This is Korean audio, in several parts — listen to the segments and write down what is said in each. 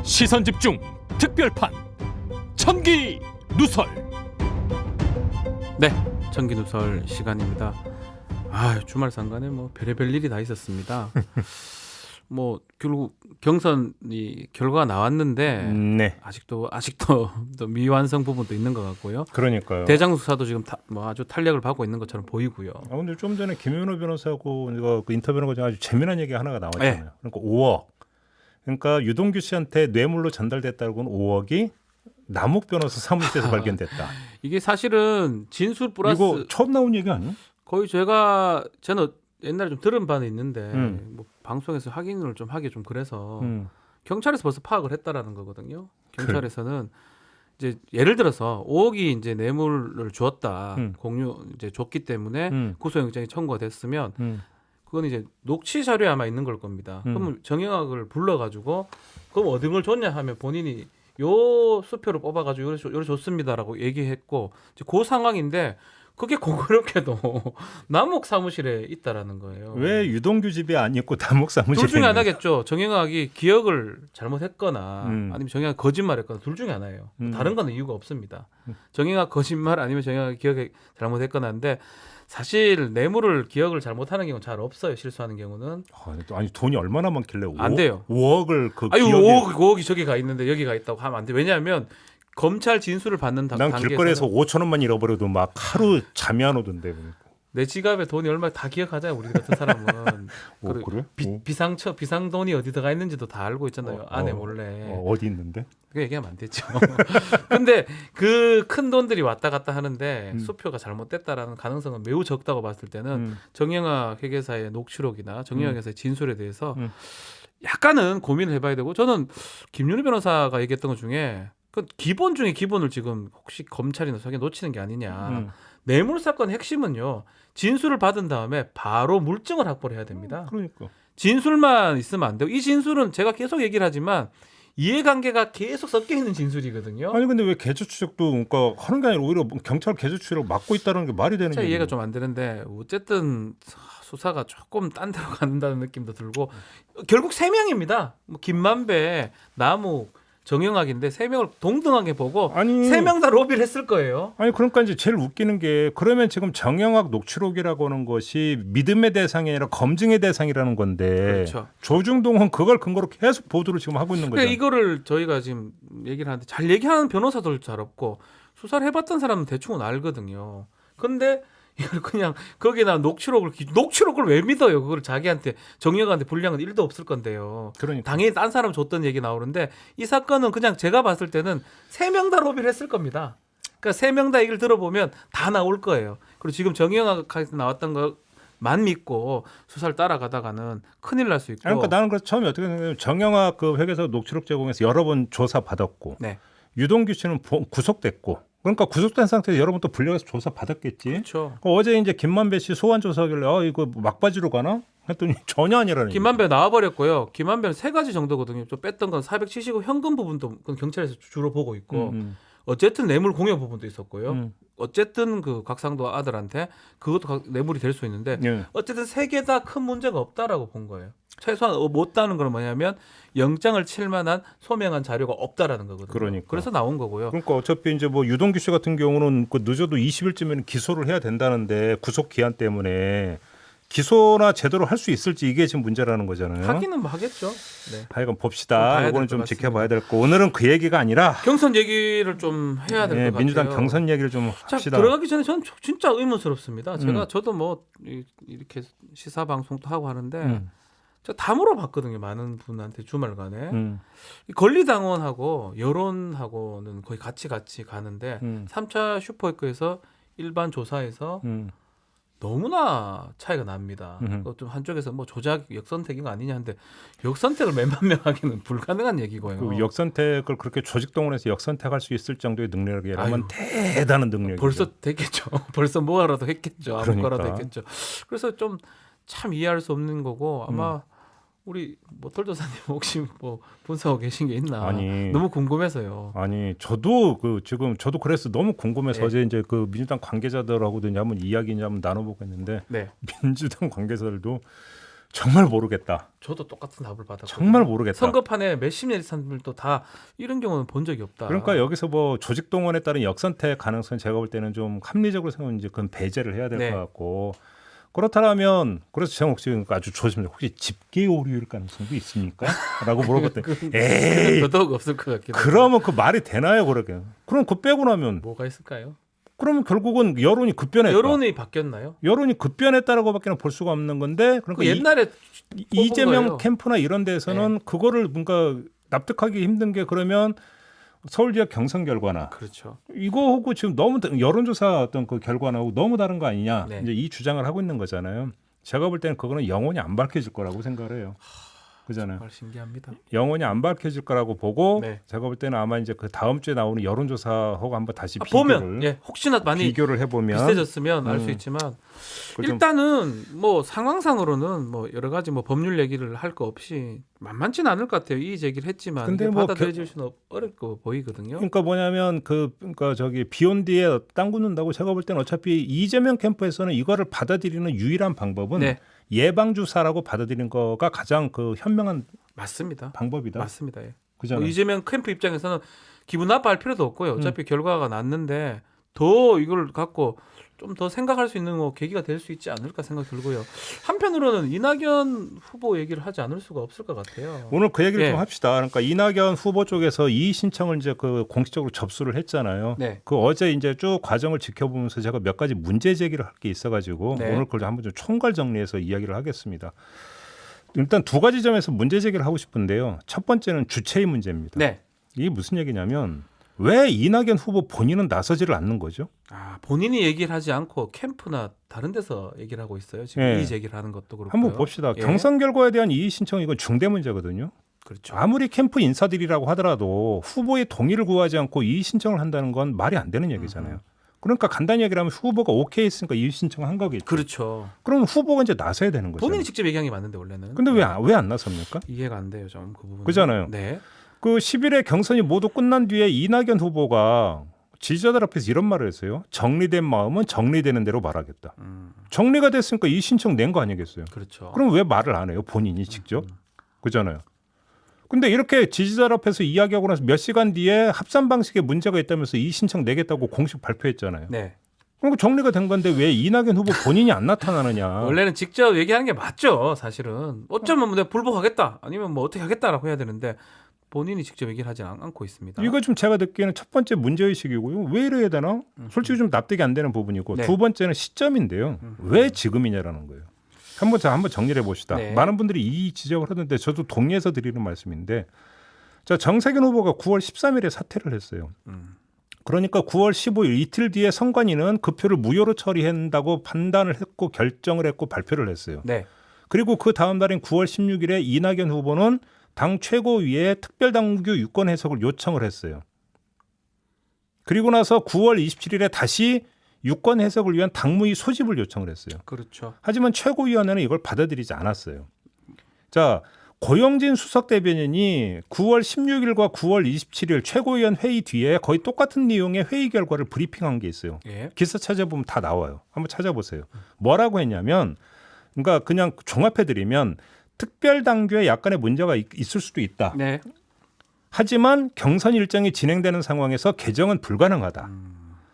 시선집중 특별판 천기 누설. 네, 천기 누설 시간입니다. 주말 상간에 뭐 별의별 일이 다 있었습니다. 뭐 결국 경선이 결과가 나왔는데 네. 아직도 또 미완성 부분도 있는 것 같고요. 그러니까요. 대장 수사도 지금 뭐 아주 탄력을 받고 있는 것처럼 보이고요. 근데 좀 전에 김윤호 변호사하고 이거 그 인터뷰하는 거 중에 아주 재미난 얘기 하나가 나왔잖아요. 네. 그러니까 5억. 그러니까 유동규 씨한테 뇌물로 전달됐다고는 5억이 남욱 변호사 사무실에서 발견됐다. 이게 사실은 진술 플러스 이거 처음 나온 얘기 아니에요? 거의 저는 옛날에 좀 들은 바는 있는데 뭐 방송에서 확인을 좀 하기 좀 그래서 경찰에서 벌써 파악을 했다라는 거거든요. 경찰에서는 이제 예를 들어서 5억이 이제 뇌물을 주었다, 공유 이제 줬기 때문에 구속영장이 청구가 됐으면 그건 이제 녹취 자료에 아마 있는 걸 겁니다. 그러면 정영학을 불러가지고 그럼 어떤 걸 줬냐 하면 본인이 요 수표를 뽑아가지고 요래 줬습니다라고 얘기했고 이제 그 상황인데 그게 공교롭게도 남욱 사무실에 있다라는 거예요. 왜 유동규 집이 아니고 남욱 사무실에 둘 중에 있는 하나겠죠. 정영학이 기억을 잘못했거나 아니면 정영학 거짓말했거나 둘 중에 하나예요. 다른 거는 이유가 없습니다. 정영학 거짓말 아니면 정영학 기억을 잘못했거나인데 사실 뇌물을 기억을 잘못하는 경우는 잘 없어요. 실수하는 경우는. 아니 돈이 얼마나 많길래 안 돼요. 5억을 그 아유 기억에 5억이 저기 가 있는데 여기 가 있다고 하면 안 돼. 왜냐하면 검찰 진술을 받는 난 단계에서는 길거리에서 5천 원만 잃어버려도 막 하루 잠이 안 오던데. 내 지갑에 돈이 얼마 다 기억하잖아요. 우리 같은 사람은. 그래? 비상 돈이 어디 들어가 있는지도 다 알고 있잖아요. 안에 몰래. 어디 있는데? 그 얘기하면 안 되죠. 근데 그 큰 돈들이 왔다 갔다 하는데 수표가 잘못됐다라는 가능성은 매우 적다고 봤을 때는 정영학 회계사의 녹취록이나 정영학 회계사의 진술에 대해서 약간은 고민을 해봐야 되고 저는 김윤희 변호사가 얘기했던 것 중에 그 기본 중에 기본을 지금 혹시 검찰이나 수사에 놓치는 게 아니냐. 뇌물 사건 핵심은요. 진술을 받은 다음에 바로 물증을 확보를 해야 됩니다. 그러니까. 진술만 있으면 안 되고 이 진술은 제가 계속 얘기를 하지만 이해관계가 계속 섞여 있는 진술이거든요. 아니 근데 왜 계좌 추적도 그러니까 하는 게 아니라 오히려 경찰 계좌 추적을 막고 있다는 게 말이 되는 제가 거예요. 이해가 좀 안 되는데 어쨌든 수사가 조금 딴 데로 간다는 느낌도 들고 결국 3명입니다. 뭐 김만배, 남욱, 정영학인데 3명을 동등하게 보고 아니 3명 다 로비를 했을 거예요. 아니 그러니까 이제 제일 웃기는 게 그러면 지금 정영학 녹취록이라고 하는 것이 믿음의 대상이 아니라 검증의 대상이라는 건데 그렇죠. 조중동은 그걸 근거로 계속 보도를 지금 하고 있는 거죠. 그러니까 이거를 저희가 지금 얘기를 하는데 잘 얘기하는 변호사들 잘 없고 수사를 해봤던 사람은 대충은 알거든요. 근데 이걸 그냥 거기다 녹취록을 왜 믿어요? 그걸 자기한테 정영학한테 불리한 건 1도 없을 건데요. 그러니까. 당연히 딴 사람 줬던 얘기 나오는데 이 사건은 그냥 제가 봤을 때는 3명 다 로비를 했을 겁니다. 그러니까 3명 다 얘기를 들어보면 다 나올 거예요. 그리고 지금 정영학에서 나왔던 것만 믿고 수사를 따라가다가는 큰일 날 수 있고. 그러니까 나는 그래서 처음에 어떻게 생각하면 정영학 그 회계사 녹취록 제공해서 여러 번 조사 받았고 네. 유동규 씨는 구속됐고 그러니까 구속된 상태에서 여러 번 또 불려서 조사 받았겠지. 그렇죠. 어제 이제 김만배 씨 소환 조사하길래 이거 막바지로 가나 했더니 전혀 아니라는. 김만배 나와버렸고요. 김만배는 3가지 정도거든요. 좀 뺐던 건 470억 현금 부분도 그건 경찰에서 주로 보고 있고 어쨌든 뇌물 공여 부분도 있었고요. 어쨌든 그 곽상도 아들한테 그것도 뇌물이 될 수 있는데 어쨌든 3개 다 큰 문제가 없다라고 본 거예요. 최소한 못다는 건 뭐냐면 영장을 칠 만한 소명한 자료가 없다라는 거거든요. 그러니까. 그래서 나온 거고요. 그러니까 어차피 이제 뭐 유동규 씨 같은 경우는 그 늦어도 20일쯤에는 기소를 해야 된다는데 구속 기한 때문에 기소나 제대로 할 수 있을지 이게 지금 문제라는 거잖아요. 하기는 뭐 하겠죠. 네. 하여간 봅시다. 이거는 좀 것 지켜봐야 될 거. 오늘은 그 얘기가 아니라 경선 얘기를 좀 해야 될 것 같아요. 민주당 경선 얘기를 좀 자, 합시다. 들어가기 전에 저는 진짜 의문스럽습니다. 저도 뭐 이렇게 시사 방송도 하고 하는데 제가 다 물어봤거든요. 많은 분한테 주말간에 이 권리당원하고 여론하고는 거의 같이 가는데 3차 슈퍼에코에서 일반 조사에서 너무나 차이가 납니다. 좀 한쪽에서 뭐 조작 역선택인 거 아니냐 하는데 역선택을 몇만 명 하기는 불가능한 얘기고요. 그 역선택을 그렇게 조직동원해서 역선택할 수 있을 정도의 능력이라면 대단한 능력이죠. 벌써 됐겠죠. 벌써 뭐라도 했겠죠. 아무거라도 그러니까. 했겠죠. 그래서 좀 참 이해할 수 없는 거고 아마 우리 모털도사님 혹시 뭐 분석하고 계신 게 있나? 아니. 너무 궁금해서요. 아니 저도 지금 저도 그래서 너무 궁금해서 네. 어제 이제 그 민주당 관계자들하고도 이제 한번 이야기 한번 나눠보고 했는데 네. 민주당 관계자들도 정말 모르겠다. 저도 똑같은 답을 받았거든요. 정말 모르겠다. 선거판에 몇십 년 사람들도 다 이런 경우는 본 적이 없다. 그러니까 여기서 뭐 조직 동원에 따른 역선택 가능성 제가 볼 때는 좀 합리적으로 생각하면 이제 그건 배제를 해야 될 것 네. 같고 그렇다면 그래서 제가 혹시 아주 조심해 혹시 집계 오류일 가능성도 있습니까? 라고 물어봤더니 에이 더더욱 없을 것 같기도 하고. 그러면 그 말이 되나요 그러게? 그럼 그 빼고 나면 뭐가 있을까요? 그러면 결국은 여론이 급변했다. 여론이 바뀌었나요? 여론이 급변했다라고밖에 볼 수가 없는 건데 그러니까 그 옛날에 이재명 거예요. 캠프나 이런 데서는 그거를 뭔가 납득하기 힘든 게 그러면 서울 지역 경선 결과나 그렇죠. 이거하고 지금 너무 여론조사 어떤 그 결과하고 너무 다른 거 아니냐 네. 이제 이 주장을 하고 있는 거잖아요. 제가 볼 때는 그거는 영원히 안 밝혀질 거라고 생각을 해요. 그잖아요. 정말 신기합니다. 영원히 안 밝혀질 거라고 보고 네. 제가 볼 때는 아마 이제 그 다음 주에 나오는 여론조사하고 한번 다시 비교를 보면 혹시나 많이 비교를 해보면 비슷해졌으면 알 수 있지만 그걸 좀 일단은 뭐 상황상으로는 뭐 여러 가지 뭐 법률 얘기를 할 거 없이 만만치는 않을 것 같아요. 이의 제기를 했지만 근데 이게 뭐 받아들여질 수는 어렵 거 보이거든요. 그러니까 뭐냐면 그러니까 저기 비온 뒤에 땅 굳는다고 제가 볼 때는 어차피 이재명 캠프에서는 이거를 받아들이는 유일한 방법은 네. 예방 주사라고 받아들이는 거가 가장 그 현명한 맞습니다. 방법이다. 맞습니다. 예. 그잖아요. 뭐 이재명 캠프 입장에서는 기분 나빠할 필요도 없고요. 어차피 결과가 났는데 더 이걸 갖고 좀 더 생각할 수 있는 뭐 계기가 될 수 있지 않을까 생각 들고요. 한편으로는 이낙연 후보 얘기를 하지 않을 수가 없을 것 같아요. 오늘 그 얘기를 예. 좀 합시다. 그러니까 이낙연 후보 쪽에서 이의 신청을 이제 그 공식적으로 접수를 했잖아요. 네. 그 어제 이제 쭉 과정을 지켜보면서 제가 몇 가지 문제 제기를 할 게 있어가지고 네. 오늘 그걸 한번 좀 총괄 정리해서 이야기를 하겠습니다. 일단 두 가지 점에서 문제 제기를 하고 싶은데요. 첫 번째는 주체의 문제입니다. 네. 이게 무슨 얘기냐면 왜 이낙연 후보 본인은 나서지를 않는 거죠? 아, 본인이 얘기를 하지 않고 캠프나 다른 데서 얘기를 하고 있어요. 지금 예. 이의 제기를 하는 것도 그렇고요. 한번 봅시다. 예. 경선 결과에 대한 이의 신청 이건 중대 문제거든요. 그렇죠. 아무리 캠프 인사들이라고 하더라도 후보의 동의를 구하지 않고 이의 신청을 한다는 건 말이 안 되는 얘기잖아요. 그러니까 간단히 얘기를 하면 후보가 오케이 했으니까 이의 신청을 한 거겠죠. 그렇죠. 그럼 후보가 이제 나서야 되는 거죠. 본인이 직접 얘기한 게 맞는데 원래는. 근데 왜 안 나섭니까? 이해가 안 돼요, 좀 그 부분. 그잖아요. 네. 그 10일에 경선이 모두 끝난 뒤에 이낙연 후보가 지지자들 앞에서 이런 말을 했어요. 정리된 마음은 정리되는 대로 말하겠다. 정리가 됐으니까 이의 신청 낸 거 아니겠어요? 그렇죠. 그럼 왜 말을 안 해요? 본인이 직접. 그잖아요. 근데 이렇게 지지자 앞에서 이야기하고 나서 몇 시간 뒤에 합산 방식에 문제가 있다면서 이의 신청 내겠다고 공식 발표했잖아요. 네. 그러니까 정리가 된 건데 왜 이낙연 후보 본인이 안 나타나느냐. 원래는 직접 얘기하는 게 맞죠, 사실은. 어쩌면 내가 불복하겠다, 아니면 뭐 어떻게 하겠다라고 해야 되는데 본인이 직접 얘기를 하지 않고 있습니다. 이거 좀 제가 듣기에는 첫 번째 문제의식이고요. 왜 이래야 되나? 솔직히 좀 납득이 안 되는 부분이고 네. 두 번째는 시점인데요. 왜 지금이냐라는 거예요. 한번 정리를 해봅시다. 네. 많은 분들이 이 지적을 하던데 저도 동의해서 드리는 말씀인데 자 정세균 후보가 9월 13일에 사퇴를 했어요. 그러니까 9월 15일 이틀 뒤에 선관위는 그 표를 무효로 처리한다고 판단을 했고 결정을 했고 발표를 했어요. 네. 그리고 그 다음 날인 9월 16일에 이낙연 후보는 당 최고위에 특별당규 유권 해석을 요청을 했어요. 그리고 나서 9월 27일에 다시 유권 해석을 위한 당무위 소집을 요청을 했어요. 그렇죠. 하지만 최고위원회는 이걸 받아들이지 않았어요. 자, 고영진 수석 대변인이 9월 16일과 9월 27일 최고위원 회의 뒤에 거의 똑같은 내용의 회의 결과를 브리핑한 게 있어요. 예. 기사 찾아보면 다 나와요. 한번 찾아보세요. 뭐라고 했냐면, 그러니까 그냥 종합해드리면 특별 당규에 약간의 문제가 있을 수도 있다. 네. 하지만 경선 일정이 진행되는 상황에서 개정은 불가능하다.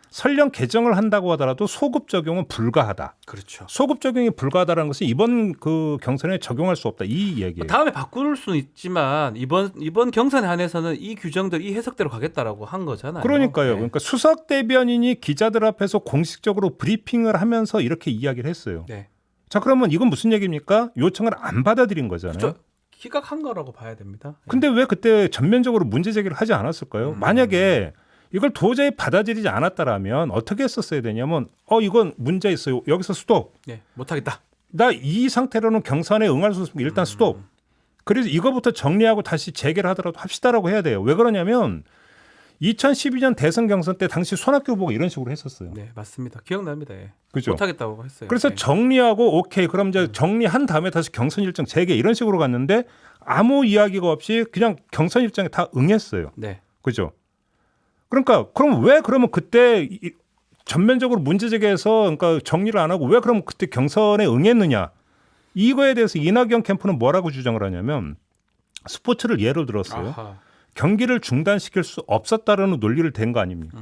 설령 개정을 한다고 하더라도 소급 적용은 불가하다. 그렇죠. 소급 적용이 불가하다는 것은 이번 그 경선에 적용할 수 없다. 이 얘기예요. 다음에 바꿀 수는 있지만 이번 경선에 한해서는 이 규정들 이 해석대로 가겠다라고 한 거잖아요. 그러니까요. 네. 그러니까 수석 대변인이 기자들 앞에서 공식적으로 브리핑을 하면서 이렇게 이야기를 했어요. 네. 자, 그러면 이건 무슨 얘기입니까? 요청을 안 받아들인 거잖아요. 그렇죠. 기각한 거라고 봐야 됩니다. 근데 왜 그때 전면적으로 문제 제기를 하지 않았을까요? 만약에 이걸 도저히 받아들이지 않았다라면 어떻게 했었어야 되냐면 이건 문제 있어요. 여기서 스톱. 네, 못하겠다. 나 이 상태로는 경선에 응할 수 없으면 일단 스톱. 그래서 이거부터 정리하고 다시 재개를 하더라도 합시다라고 해야 돼요. 왜 그러냐면 2012년 대선 경선 때 당시 손학규 후보가 이런 식으로 했었어요. 네, 맞습니다. 기억납니다. 예. 그죠? 못하겠다고 했어요. 그래서 네. 정리하고 오케이 그럼 이제 정리한 다음에 다시 경선 일정 재개 이런 식으로 갔는데 아무 이야기가 없이 그냥 경선 일정에 다 응했어요. 네. 그죠? 그러니까 그럼 왜 그러면 그때 전면적으로 문제 제기해서 그러니까 정리를 안 하고 왜 그럼 그때 경선에 응했느냐? 이거에 대해서 이낙연 캠프는 뭐라고 주장을 하냐면 스포츠를 예로 들었어요. 아하. 경기를 중단시킬 수 없었다라는 논리를 댄 거 아닙니까?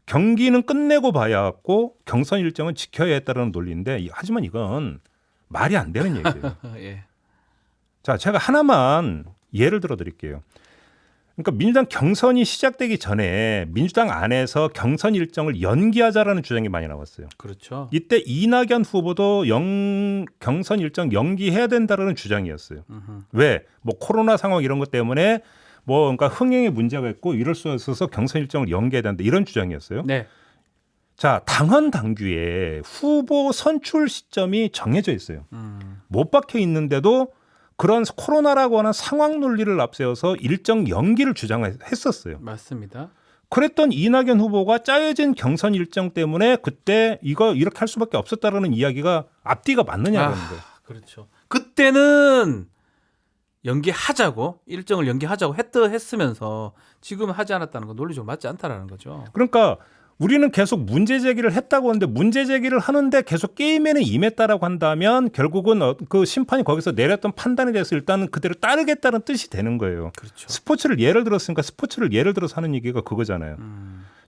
경기는 끝내고 봐야 했고 경선 일정은 지켜야 했다라는 논리인데 하지만 이건 말이 안 되는 얘기예요. 예. 자, 제가 하나만 예를 들어 드릴게요. 그러니까 민주당 경선이 시작되기 전에 민주당 안에서 경선 일정을 연기하자라는 주장이 많이 나왔어요. 그렇죠. 이때 이낙연 후보도 경선 일정 연기해야 된다라는 주장이었어요. 왜? 뭐 코로나 상황 이런 것 때문에 뭐 그러니까 흥행에 문제가 있고 이럴 수 있어서 경선 일정을 연기해야 된다 이런 주장이었어요. 네. 자, 당헌 당규에 후보 선출 시점이 정해져 있어요. 못 박혀 있는데도 그런 코로나라고 하는 상황 논리를 앞세워서 일정 연기를 주장했었어요. 맞습니다. 그랬던 이낙연 후보가 짜여진 경선 일정 때문에 그때 이거 이렇게 할 수밖에 없었다라는 이야기가 앞뒤가 맞느냐는 거예요. 그렇죠. 그때는 연기하자고 일정을 연기하자고 했으면서 지금 하지 않았다는 건 논리적으로 맞지 않다라는 거죠. 그러니까 우리는 계속 문제 제기를 했다고 하는데 문제 제기를 하는데 계속 게임에는 임했다라고 한다면 결국은 그 심판이 거기서 내렸던 판단에 대해서 일단은 그대로 따르겠다는 뜻이 되는 거예요. 그렇죠. 스포츠를 예를 들었으니까 스포츠를 예를 들어서 하는 얘기가 그거잖아요.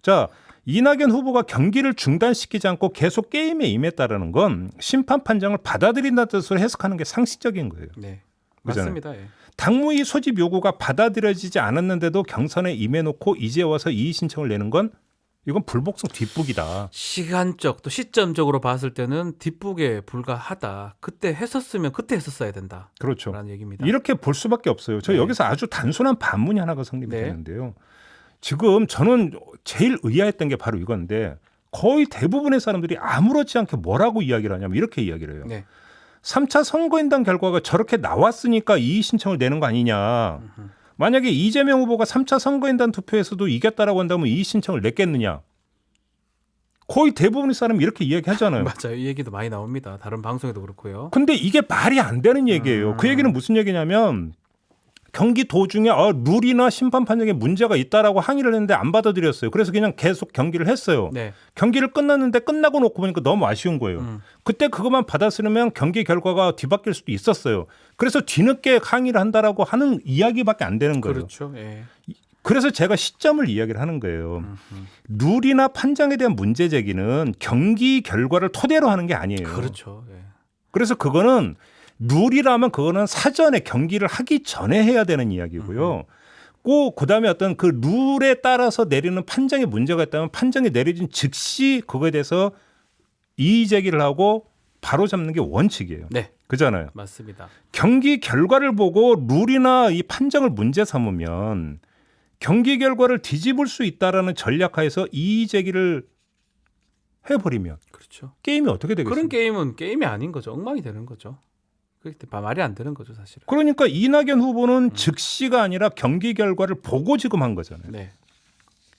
자, 이낙연 후보가 경기를 중단시키지 않고 계속 게임에 임했다라는 건 심판 판정을 받아들인다는 뜻으로 해석하는 게 상식적인 거예요. 네. 그잖아요. 맞습니다. 예. 당무위 소집 요구가 받아들여지지 않았는데도 경선에 임해놓고 이제 와서 이의 신청을 내는 건 이건 불복성 뒷북이다. 시간적 또 시점적으로 봤을 때는 뒷북에 불과하다. 그때 했었으면 그때 했었어야 된다. 그렇죠. 라는 얘기입니다. 이렇게 볼 수밖에 없어요. 저 네. 여기서 아주 단순한 반문이 하나가 성립이 네. 되는데요. 지금 저는 제일 의아했던 게 바로 이건데 거의 대부분의 사람들이 아무렇지 않게 뭐라고 이야기를 하냐면 이렇게 이야기를 해요. 네. 3차 선거인단 결과가 저렇게 나왔으니까 이의 신청을 내는 거 아니냐. 만약에 이재명 후보가 3차 선거인단 투표에서도 이겼다라고 한다면 이의 신청을 냈겠느냐. 거의 대부분의 사람이 이렇게 이야기하잖아요. 맞아요. 이 얘기도 많이 나옵니다. 다른 방송에도 그렇고요. 근데 이게 말이 안 되는 얘기예요. 그 얘기는 무슨 얘기냐면 경기 도중에 룰이나 심판 판정에 문제가 있다라고 항의를 했는데 안 받아들였어요. 그래서 그냥 계속 경기를 했어요. 네. 경기를 끝났는데 끝나고 놓고 보니까 너무 아쉬운 거예요. 그때 그것만 받았으면 경기 결과가 뒤바뀔 수도 있었어요. 그래서 뒤늦게 항의를 한다라고 하는 이야기밖에 안 되는 거예요. 그렇죠. 예. 그래서 제가 시점을 이야기를 하는 거예요. 룰이나 판정에 대한 문제 제기는 경기 결과를 토대로 하는 게 아니에요. 그렇죠. 예. 그래서 그거는 룰이라면 그거는 사전에 경기를 하기 전에 해야 되는 이야기고요. 꼭 그다음에 어떤 그 룰에 따라서 내리는 판정에 문제가 있다면 판정이 내려진 즉시 그거에 대해서 이의 제기를 하고 바로 잡는 게 원칙이에요. 네. 그잖아요. 맞습니다. 경기 결과를 보고 룰이나 이 판정을 문제 삼으면 경기 결과를 뒤집을 수 있다라는 전략하에서 이의 제기를 해버리면 그렇죠. 게임이 어떻게 되겠어요? 그런 게임은 게임이 아닌 거죠. 엉망이 되는 거죠. 그게 말이 안 되는 거죠, 사실은. 그러니까 이낙연 후보는 즉시가 아니라 경기 결과를 보고 지금 한 거잖아요. 네.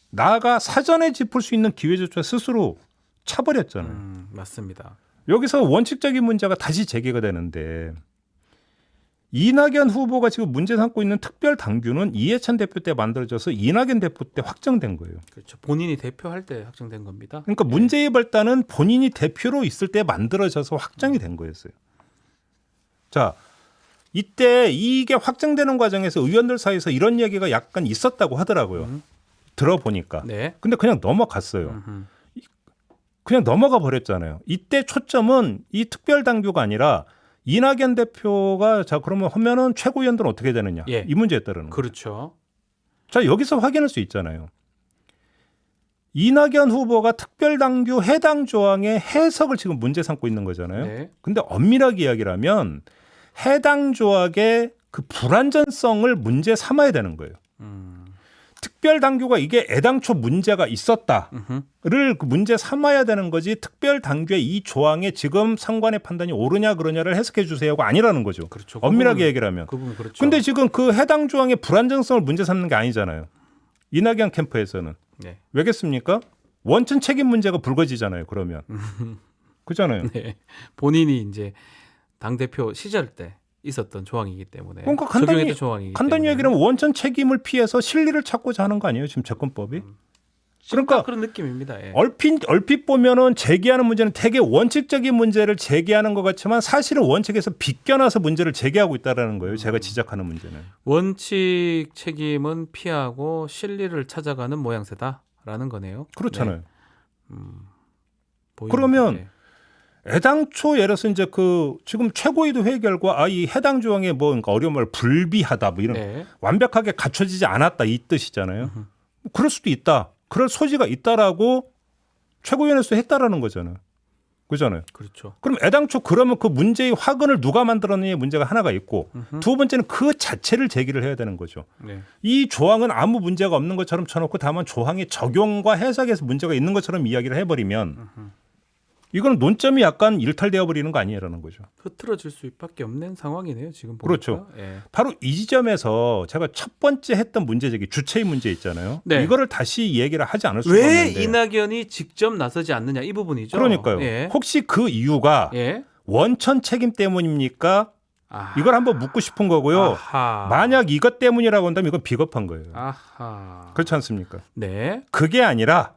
나아가 사전에 짚을 수 있는 기회조차 스스로 차버렸잖아요. 맞습니다. 여기서 원칙적인 문제가 다시 제기가 되는데 이낙연 후보가 지금 문제 삼고 있는 특별 당규는 이해찬 대표 때 만들어져서 이낙연 대표 때 확정된 거예요. 그렇죠. 본인이 대표할 때 확정된 겁니다. 그러니까 문제의 발단은 본인이 대표로 있을 때 만들어져서 확정이 된 거였어요. 자, 이때 이게 확정되는 과정에서 의원들 사이에서 이런 얘기가 약간 있었다고 하더라고요. 들어보니까. 네. 근데 그냥 넘어갔어요. 그냥 넘어가 버렸잖아요. 이때 초점은 이 특별 당규가 아니라 이낙연 대표가 자 그러면 하면은 최고위원들은 어떻게 되느냐. 예. 이 문제에 따르는 거예요. 그렇죠. 자, 여기서 확인할 수 있잖아요. 이낙연 후보가 특별 당규 해당 조항의 해석을 지금 문제 삼고 있는 거잖아요. 네. 근데 엄밀하게 이야기를 하면 해당 조항의 그 불완전성을 문제 삼아야 되는 거예요. 특별 당규가 이게 애당초 문제가 있었다를 그 문제 삼아야 되는 거지 특별 당규의 이 조항에 지금 상관의 판단이 옳으냐 그러냐를 해석해 주세요가 아니라는 거죠. 그렇죠. 엄밀하게 얘기를 하면. 그 부분 그렇죠. 근데 지금 그 해당 조항의 불완전성을 문제 삼는 게 아니잖아요. 이낙연 캠프에서는. 네. 왜겠습니까? 원천 책임 문제가 불거지잖아요. 그러면. 그잖아요. 네. 본인이 이제 당 대표 시절 때 있었던 조항이기 때문에. 그러니까 적용했던 조항이기 간단히 때문에. 얘기하면 원천 책임을 피해서 실리를 찾고자 하는 거 아니에요? 지금 접근법이? 그러니까 그런 느낌입니다. 예. 얼핏 보면은 제기하는 문제는 되게 원칙적인 문제를 제기하는 것 같지만 사실은 원칙에서 비껴나서 문제를 제기하고 있다라는 거예요. 제가 지적하는 문제는. 원칙 책임은 피하고 실리를 찾아가는 모양새다라는 거네요. 그렇잖아요. 네. 보입니다. 그러면 예. 애당초 예를 들어서 이제 그 지금 최고위도 회의 결과 이 해당 조항에 뭐 그러니까 어려운 말 불비하다 뭐 이런 네. 완벽하게 갖춰지지 않았다 이 뜻이잖아요. 그럴 수도 있다. 그럴 소지가 있다라고 최고위원회에서 했다라는 거잖아요. 그잖아요. 그렇죠. 그럼 애당초 그러면 그 문제의 화근을 누가 만들었느냐의 문제가 하나가 있고 두 번째는 그 자체를 제기를 해야 되는 거죠. 네. 이 조항은 아무 문제가 없는 것처럼 쳐놓고 다만 조항의 적용과 해석에서 문제가 있는 것처럼 이야기를 해버리면 이거는 논점이 약간 일탈되어 버리는 거 아니에요라는 거죠. 흐트러질 수밖에 없는 상황이네요. 지금 보니까. 그렇죠. 예. 바로 이 지점에서 제가 첫 번째 했던 문제 제기 주체의 문제 있잖아요. 네. 이거를 다시 얘기를 하지 않을 수가 왜 없는데. 이낙연이 직접 나서지 않느냐 이 부분이죠. 그러니까요. 예. 혹시 그 이유가 예. 원천 책임 때문입니까? 아. 이걸 한번 묻고 싶은 거고요. 아하. 만약 이것 때문이라고 한다면 이건 비겁한 거예요. 아하. 그렇지 않습니까? 네. 그게 아니라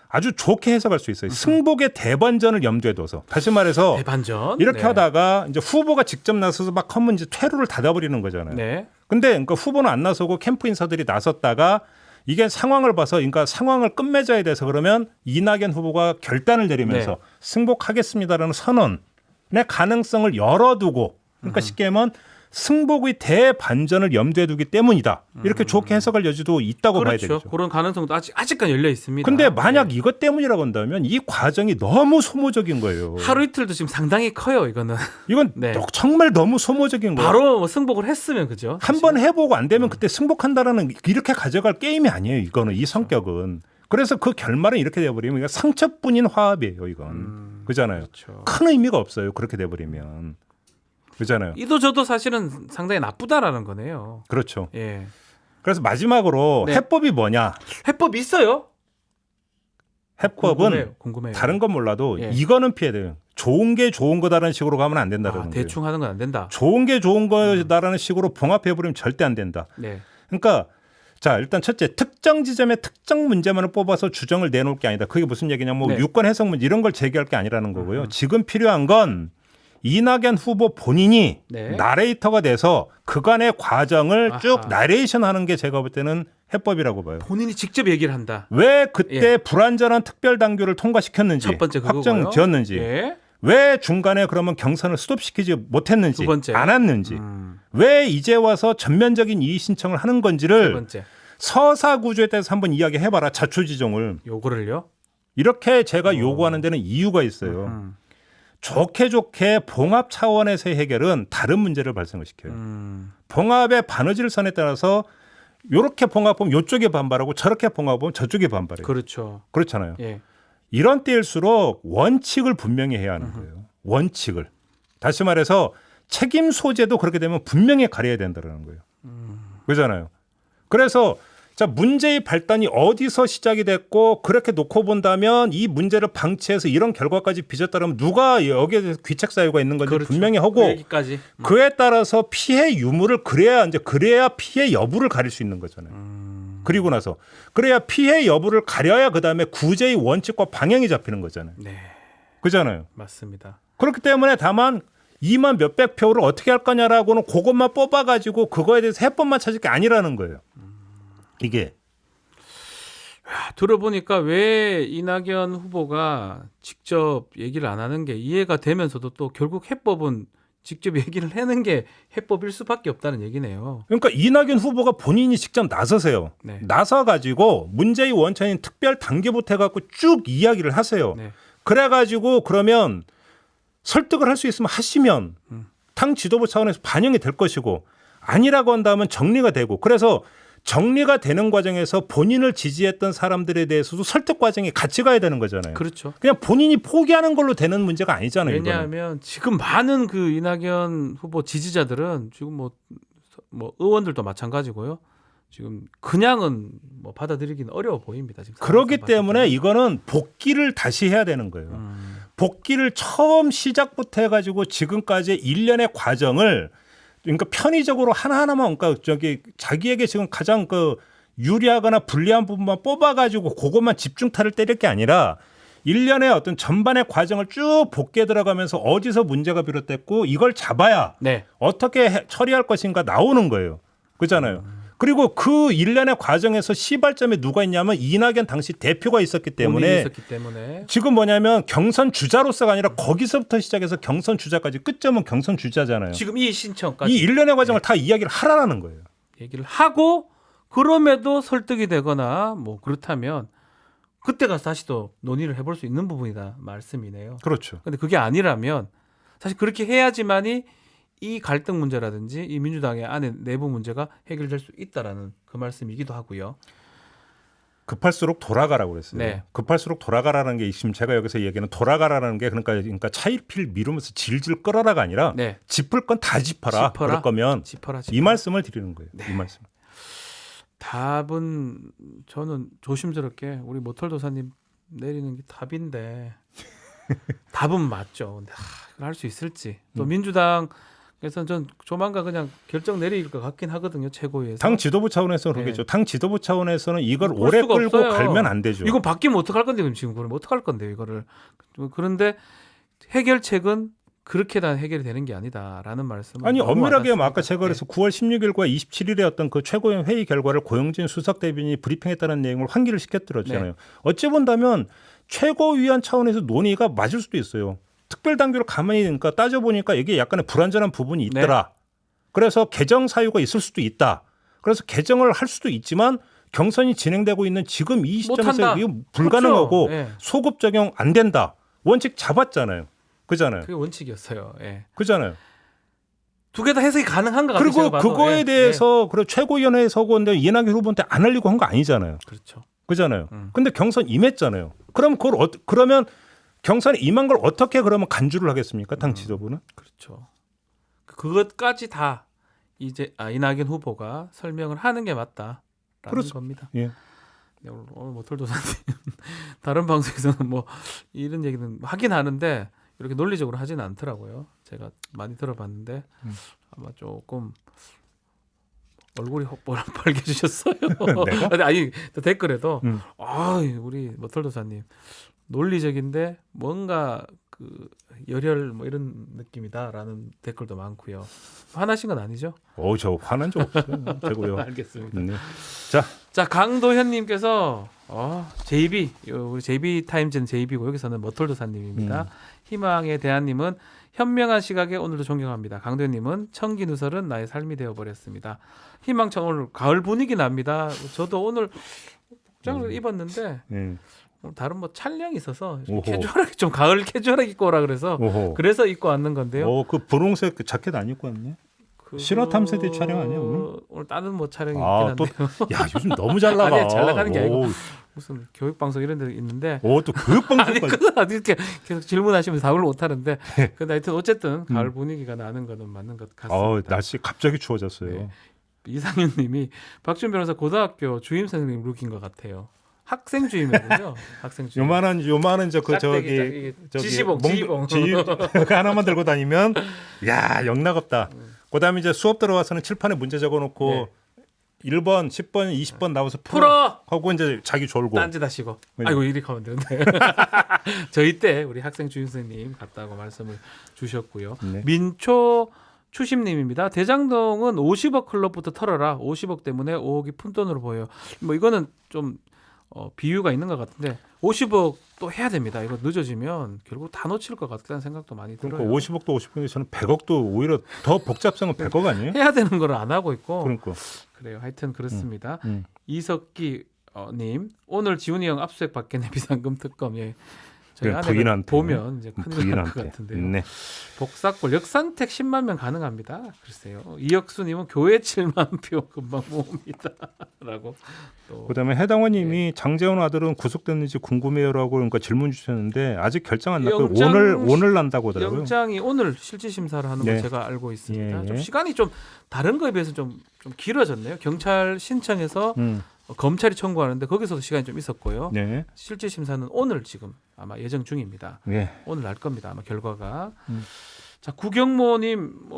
아주 좋게 해석할 수 있어요. 승복의 대반전을 염두에 둬서. 다시 말해서 대반전. 이렇게 네. 하다가 이제 후보가 직접 나서서 막 하면 이제 퇴로를 닫아버리는 거잖아요. 네. 근데 그러니까 후보는 안 나서고 캠프 인사들이 나섰다가 이게 상황을 봐서 그러니까 상황을 끝맺어야 돼서 그러면 이낙연 후보가 결단을 내리면서 네. 승복하겠습니다라는 선언의 가능성을 열어두고 그러니까 쉽게 하면 승복의 대반전을 염두에 두기 때문이다. 이렇게 좋게 해석할 여지도 있다고 봐야 그렇죠. 되죠. 그런 가능성도 아직까지 열려 있습니다. 근데 만약 네. 이것 때문이라고 한다면 이 과정이 너무 소모적인 거예요. 하루 이틀도 지금 상당히 커요. 이거는 이건 네. 정말 너무 소모적인 거예요. 바로 뭐 승복을 했으면 그죠? 한 번 해보고 안 되면 그때 승복한다라는 이렇게 가져갈 게임이 아니에요. 이거는 이 성격은. 그래서 그 결말은 이렇게 돼버리면 이거 상처뿐인 화합이에요. 이건. 그잖아요. 그렇죠. 큰 의미가 없어요. 그렇게 돼버리면. 그잖아요. 이도 저도 사실은 상당히 나쁘다라는 거네요. 그렇죠. 예. 그래서 마지막으로 네. 해법이 뭐냐. 해법 있어요? 해법은 궁금해요. 다른 건 몰라도 예. 이거는 피해야 돼요. 좋은 게 좋은 거다라는 식으로 가면 안 된다는 거예요. 대충 하는 건 안 된다. 좋은 게 좋은 거다라는 식으로 봉합해버리면 절대 안 된다. 네. 그러니까 자 일단 첫째 특정 지점에 특정 문제만을 뽑아서 주정을 내놓을 게 아니다. 그게 무슨 얘기냐 뭐 네. 유권 해석 문제 이런 걸 제기할 게 아니라는 거고요. 지금 필요한 건 이낙연 후보 본인이 네. 나레이터가 돼서 그간의 과정을 아하. 쭉 나레이션하는 게 제가 볼 때는 해법이라고 봐요. 본인이 직접 얘기를 한다. 왜 그때 불완전한 특별 당규를 통과시켰는지 첫 번째 그거고요. 확정지었는지 예. 왜 중간에 그러면 경선을 스톱시키지 못했는지 두 번째. 않았는지 왜 이제 와서 전면적인 이의 신청을 하는 세 건지를 번째. 서사 구조에 대해서 한번 이야기해봐라. 자초지종을. 요거를요. 이렇게 제가 요구하는 데는 이유가 있어요. 좋게 봉합 차원에서의 해결은 다른 문제를 발생을 시켜요. 봉합의 바느질 선에 따라서 이렇게 봉합하면 이쪽에 반발하고 저렇게 봉합하면 저쪽에 반발해요. 그렇죠. 그렇잖아요. 예. 이런 때일수록 원칙을 분명히 해야 하는 거예요. 원칙을. 다시 말해서 책임 소재도 그렇게 되면 분명히 가려야 된다는 거예요. 그렇잖아요. 그래서 자 문제의 발단이 어디서 시작이 됐고 그렇게 놓고 본다면 이 문제를 방치해서 이런 결과까지 빚었다면 누가 여기에 대해서 귀책 사유가 있는 건지 그렇죠. 분명히 하고 그 얘기까지. 그에 따라서 피해 유무를 그래야 피해 여부를 가릴 수 있는 거잖아요. 그리고 나서 그래야 피해 여부를 가려야 그다음에 구제의 원칙과 방향이 잡히는 거잖아요. 네. 그잖아요. 맞습니다. 그렇기 때문에 다만 2만 몇백 표를 어떻게 할 거냐라고는 그것만 뽑아가지고 그거에 대해서 해법만 찾을 게 아니라는 거예요. 이게 들어보니까 왜 이낙연 후보가 직접 얘기를 안 하는 게 이해가 되면서도 또 결국 해법은 직접 얘기를 하는 게 해법일 수밖에 없다는 얘기네요. 그러니까 이낙연 후보가 본인이 직접 나서세요. 네. 나서가지고 문제의 원천인 특별 단계부터 해갖고 쭉 이야기를 하세요. 네. 그래가지고 그러면 설득을 할 수 있으면 하시면 당 지도부 차원에서 반영이 될 것이고 아니라고 한다면 정리가 되고 그래서 정리가 되는 과정에서 본인을 지지했던 사람들에 대해서도 설득 과정이 같이 가야 되는 거잖아요. 그렇죠. 그냥 본인이 포기하는 걸로 되는 문제가 아니잖아요. 왜냐하면 이거는. 지금 많은 그 이낙연 후보 지지자들은 지금 뭐 의원들도 마찬가지고요. 지금 그냥은 뭐 받아들이기는 어려워 보입니다. 지금 그렇기 봤을 때문에 때는. 이거는 복귀를 다시 해야 되는 거예요. 복귀를 처음 시작부터 해가지고 지금까지 일련의 과정을 그러니까 편의적으로 하나하나만 그러니까 저기 자기에게 지금 가장 그 유리하거나 불리한 부분만 뽑아가지고 그것만 집중타를 때릴 게 아니라 일련의 어떤 전반의 과정을 쭉 복귀해 들어가면서 어디서 문제가 비롯됐고 이걸 잡아야 네. 어떻게 처리할 것인가 나오는 거예요. 그렇잖아요. 그리고 그 일련의 과정에서 시발점에 누가 있냐면 이낙연 당시 대표가 있었기 때문에 지금 뭐냐면 경선 주자로서가 아니라 거기서부터 시작해서 경선 주자까지 끝점은 경선 주자잖아요. 지금 이 신청까지 이 일련의 과정을 다 이야기를 하라는 거예요. 얘기를 하고 그럼에도 설득이 되거나 뭐 그렇다면 그때 가서 다시 또 논의를 해볼 수 있는 부분이다 말씀이네요. 그렇죠. 근데 그게 아니라면 사실 그렇게 해야지만이 이 갈등 문제라든지 이 민주당의 안에 내부 문제가 해결될 수 있다라는 그 말씀이기도 하고요. 급할수록 돌아가라고 그랬어요. 네. 급할수록 돌아가라는 게 지금 제가 여기서 얘기하는 돌아가라는 게 그러니까 차일피일 미루면서 질질 끌어라가 아니라 네. 짚을 건 다 짚어라. 그럴 거면 짚어라. 이 말씀을 드리는 거예요. 네. 이 말씀. 답은 저는 조심스럽게 우리 모털 도사님 내리는 게 답인데 답은 맞죠. 근데 이걸 할 수 있을지 또 민주당에서는 전 조만간 그냥 결정 내릴 것 같긴 하거든요. 최고위에서. 당 지도부 차원에서는 그러겠죠. 당 지도부 차원에서는 이걸 볼 오래 수가 끌고 없어요. 갈면 안 되죠. 이건 바뀌면 어떡할 건데 그럼 지금 그럼 어떡할 건데요 이거를. 그런데 해결책은 그렇게 다 해결이 되는 게 아니다라는 말씀을 아니 너무 엄밀하게 와닿습니다. 아까 제가 그래서 9월 16일과 27일에 어떤 그 최고위원 회의 결과를 고영진 수석 대변인이 브리핑했다는 내용을 환기를 시켰더라잖아요. 어찌 본다면 최고위원 차원에서 논의가 맞을 수도 있어요. 특별당규를 가만히 그러니까 따져보니까 이게 약간의 불완전한 부분이 있더라. 그래서 개정 사유가 있을 수도 있다. 그래서 개정을 할 수도 있지만 경선이 진행되고 있는 지금 이 시점에서 이거 불가능하고 그렇죠. 소급 적용 안 된다. 원칙 잡았잖아요. 그잖아요. 그게 원칙이었어요. 예. 그잖아요. 두 개 다 해석이 가능한 것 같아요. 그리고 제가 봐도. 그거에 대해서 그리고 최고위원회에 서고인데 이낙연 후보한테 안 하려고 한 거 아니잖아요. 그렇죠. 그잖아요. 근데 경선 임했잖아요. 그럼 그걸 그러면 경선에 임한 걸 어떻게 그러면 간주를 하겠습니까? 당 지도부는? 그렇죠. 그것까지 다 이제 이낙연 후보가 설명을 하는 게 맞다라는 겁니다. 예. 네, 오늘 모털 도사님 다른 방송에서는 뭐 이런 얘기는 하긴 하는데 이렇게 논리적으로 하지는 않더라고요. 제가 많이 들어봤는데 아마 조금 얼굴이 빨개지셨어요. 내가? 아니 댓글에도 우리 모털 도사님 논리적인데 뭔가 그 열혈 뭐 이런 느낌이다라는 댓글도 많고요. 화나신 건 아니죠? 저 화난 적 없어요. 되고요. 알겠습니다. 네. 자 강도현님께서 JB 우리 JB 타임즈는 JB고 여기서는 머털도사님입니다. 희망의 대한님은 현명한 시각에 오늘도 존경합니다. 강도현님은 청기 누설은 나의 삶이 되어버렸습니다. 희망청 오늘 가을 분위기 납니다. 저도 오늘 복장을 입었는데 다른 뭐 촬영이 있어서 좀 캐주얼하게 좀 가을 캐주얼하게 입고 오라 그래서 그래서 입고 왔는 건데요. 그 분홍색 그 자켓 안 입고 왔네. 실화 탐사대 촬영 아니야 오늘? 오늘 다른 뭐 촬영이 있긴 한데요. 야 요즘 너무 잘 나가. 아니, 잘 나가는 게 아니고 무슨 교육 방송 이런 데 있는데. 또 교육 방송까지. 아니 이렇게 계속 질문하시면 답을 못 하는데. 근데 하여튼 어쨌든 가을 분위기가 나는 거는 맞는 것 같습니다. 날씨 갑자기 추워졌어요. 네. 이상윤님이 박준 변호사 고등학교 주임 선생님 룩인 것 같아요. 학생 주임이군요. 학생 주임. 요만한 저기 지시봉. 하나만 들고 다니면 야 영락없다. 그다음에 이제 수업 들어와서는 칠판에 문제 적어놓고 1번, 10번, 20번 나와서 풀어 하고 이제 자기 졸고 딴짓 하시고. 아이고 이렇게 하면 되는데. 저희 때 우리 학생 주임 선생님 같다고 말씀을 주셨고요. 네. 민초 추심님입니다. 대장동은 50억 클럽부터 털어라. 50억 때문에 5억이 푼돈으로 보여요. 뭐 이거는 좀 비유가 있는 것 같은데 50억 또 해야 됩니다. 이거 늦어지면 결국 다 놓칠 것 같다는 생각도 많이 들어요. 그러니까 50억도 50억인데 저는 100억도 오히려 더 복잡성은 100억 아니에요? 해야 되는 걸 안 하고 있고. 그러니까. 그래요. 하여튼 그렇습니다. 이석기 님 오늘 지훈이 형 압수수색 받겠네 비상금 특검. 예. 저희 아내가 보면 이제 큰일 날 것 같은데요. 네. 복사골 역선택 10만 명 가능합니다. 글쎄요. 이혁수님은 교회 7만 표 금방 모읍니다라고. 그다음에 해당원님이 장재원 아들은 구속됐는지 궁금해요라고 그러니까 질문 주셨는데 아직 결정 안 났고 오늘 난다고 하더라고요. 영장이 오늘 실질 심사를 하는 거 제가 알고 있습니다. 좀 시간이 좀 다른 거에 비해서 좀 길어졌네요. 경찰 신청해서 검찰이 청구하는데 거기서도 시간이 좀 있었고요. 네. 실질 심사는 오늘 지금 아마 예정 중입니다. 네. 오늘 날 겁니다. 아마 결과가. 자 구경모님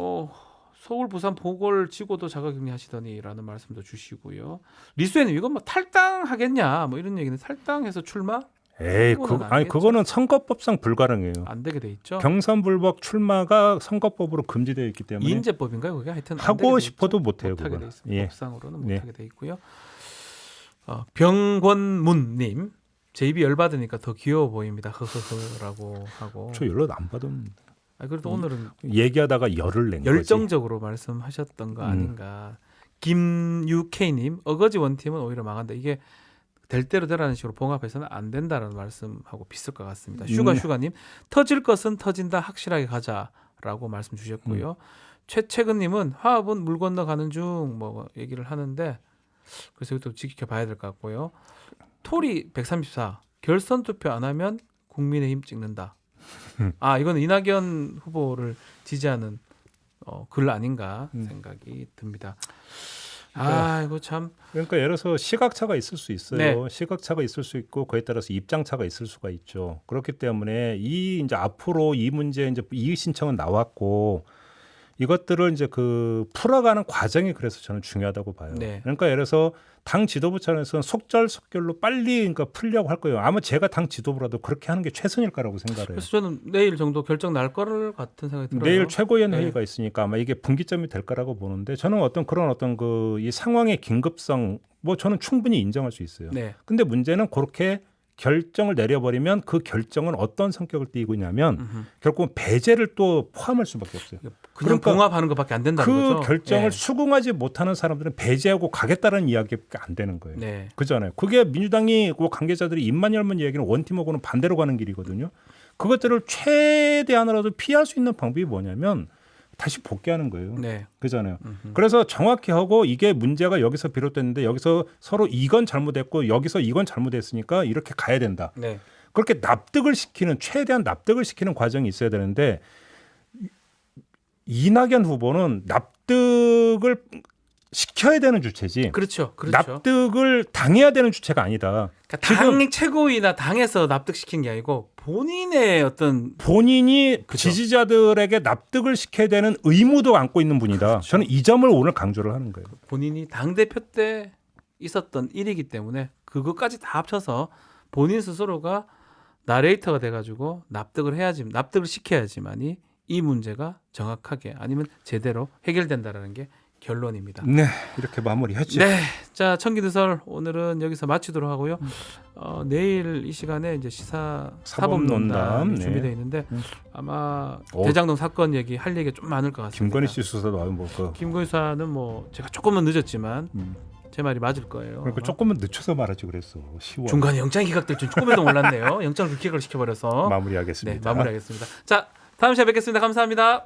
서울, 부산 보궐지구도 자가격리 하시더니라는 말씀도 주시고요. 리수애님 이건 뭐 탈당하겠냐 뭐 이런 얘기는 탈당해서 출마 에이, 그거는 아니 아니겠죠? 그거는 선거법상 불가능해요. 안 되게 돼 있죠. 경선불복 출마가 선거법으로 금지되어 있기 때문에 이인제법인가요? 그게 하여튼 안 되게 하고 돼 싶어도 있죠. 못해요. 못하게 그거는. 돼 있습니다. 예. 법상으로는 네. 못하게 돼 있고요. 병권문님 제 입이 열받으니까 더 귀여워 보입니다. 흐흐흐라고 하고. 저 연락 안 받은. 그래도 오늘은 얘기하다가 열을 낸 거지. 열정적으로 말씀하셨던 거 아닌가. 김유K님 어거지 원팀은 오히려 망한다. 이게 될 대로 되라는 식으로 봉합해서는 안 된다는 말씀하고 비슷할 것 같습니다. 슈가님 터질 것은 터진다 확실하게 가자라고 말씀 주셨고요. 최채근님은 화합은 물 건너가는 중 뭐 얘기를 하는데 그래서 이것도 지켜봐야 될 것 같고요. 토리 134 결선 투표 안 하면 국민의힘 찍는다. 이거는 이낙연 후보를 지지하는 글 아닌가 생각이 듭니다. 이거 참. 그러니까 예를 들어서 시각차가 있을 수 있어요. 네. 시각차가 있을 수 있고 그에 따라서 입장차가 있을 수가 있죠. 그렇기 때문에 이제 앞으로 이 문제 이제 이의 신청은 나왔고 이것들을 이제 그 풀어가는 과정이 그래서 저는 중요하다고 봐요. 네. 그러니까 예를 들어서 당 지도부 차원에서는 속절속결로 빨리 그러니까 풀려고 할 거예요. 아마 제가 당 지도부라도 그렇게 하는 게 최선일 거라고 생각해요. 그래서 저는 내일 정도 결정 날 거를 같은 생각이 들어요. 내일 최고위원 네. 회의가 있으니까 아마 이게 분기점이 될 거라고 보는데 저는 어떤 그 이 상황의 긴급성 뭐 저는 충분히 인정할 수 있어요. 네. 근데 문제는 그렇게 결정을 내려버리면 그 결정은 어떤 성격을 띠고 있냐면 결국은 배제를 또 포함할 수밖에 없어요. 그냥 그러니까 봉합하는 것밖에 안 된다는 그 거죠. 결정을 네. 수긍하지 못하는 사람들은 배제하고 가겠다는 이야기밖에 안 되는 거예요. 네. 그잖아요. 그게 민주당이 그 관계자들이 입만 열면 얘기는 원팀하고는 반대로 가는 길이거든요. 그것들을 최대한으로도 피할 수 있는 방법이 뭐냐면 다시 복귀하는 거예요. 네. 그잖아요. 그래서 정확히 하고 이게 문제가 여기서 비롯됐는데 여기서 서로 이건 잘못했고 여기서 이건 잘못했으니까 이렇게 가야 된다. 네. 그렇게 납득을 시키는 최대한 납득을 시키는 과정이 있어야 되는데 이낙연 후보는 납득을 시켜야 되는 주체지. 그렇죠. 그렇죠. 납득을 당해야 되는 주체가 아니다. 그러니까 당 최고위나 당에서 납득시킨 게 아니고 본인의 어떤 본인이 그죠. 지지자들에게 납득을 시켜야 되는 의무도 안고 있는 분이다. 그렇죠. 저는 이 점을 오늘 강조를 하는 거예요. 본인이 당 대표 때 있었던 일이기 때문에 그것까지 다 합쳐서 본인 스스로가 나레이터가 돼가지고 납득을 시켜야지만이 이 문제가 정확하게 아니면 제대로 해결된다라는 게 결론입니다. 네, 이렇게 마무리했죠. 네, 자 청기누설 오늘은 여기서 마치도록 하고요. 내일 이 시간에 이제 시사 사법논담 네. 준비되어 있는데 아마 오. 대장동 사건 얘기 할 얘기가 좀 많을 것 같습니다. 김건희 씨 수사도 아주 뭐 그. 김건희 수사는 뭐 제가 조금은 늦었지만 제 말이 맞을 거예요. 그러니까 아마. 조금은 늦춰서 말하지 그랬어. 10월. 중간에 영장 기각될 줄 조금에도 몰랐네요. 영장을 기각을 시켜버려서 마무리하겠습니다. 네, 마무리하겠습니다. 자, 다음 시간에 뵙겠습니다. 감사합니다.